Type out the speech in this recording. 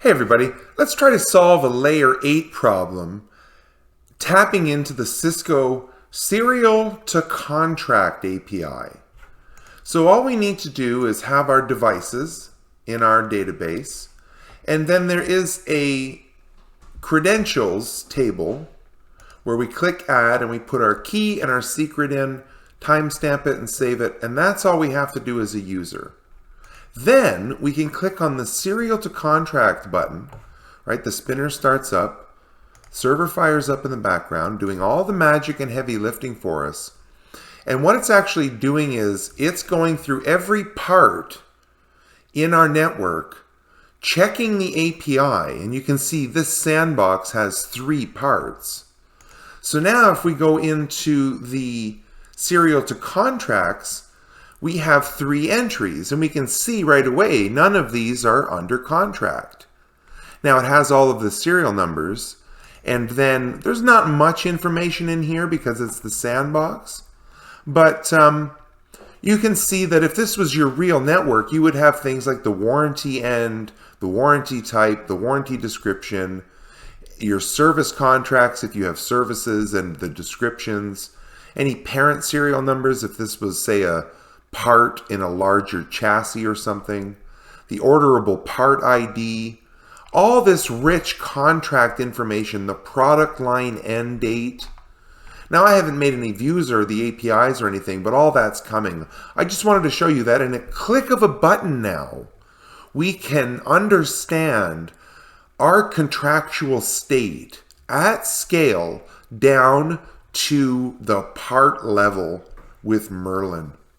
Hey everybody, let's try to solve a layer 8 problem tapping into the Cisco Serial to Contract API. So all we need to do is have our devices in our database, and then there is a credentials table where we click add and we put our key and our secret in, timestamp it and save it, and that's all we have to do as a user. Then we can click on the Serial to Contract button, right? The spinner starts up, server fires up in the background, doing all the magic and heavy lifting for us. And what it's actually doing is it's going through every part in our network, checking the API, and you can see this sandbox has 3 parts. So now if we go into the Serial to Contracts, we have 3 entries, and we can see right away none of these are under contract. Now it has all of the serial numbers, and then there's not much information in here because it's the sandbox, but you can see that if this was your real network, you would have things like the warranty end, the warranty type, the warranty description, your service contracts if you have services and the descriptions, any parent serial numbers if this was, say, a part in a larger chassis or something, the orderable part ID, all this rich contract information, the product line end date. Now I haven't made any views or the APIs or anything, but all that's coming. I just wanted to show you that in a click of a button now, we can understand our contractual state at scale down to the part level with Merlin.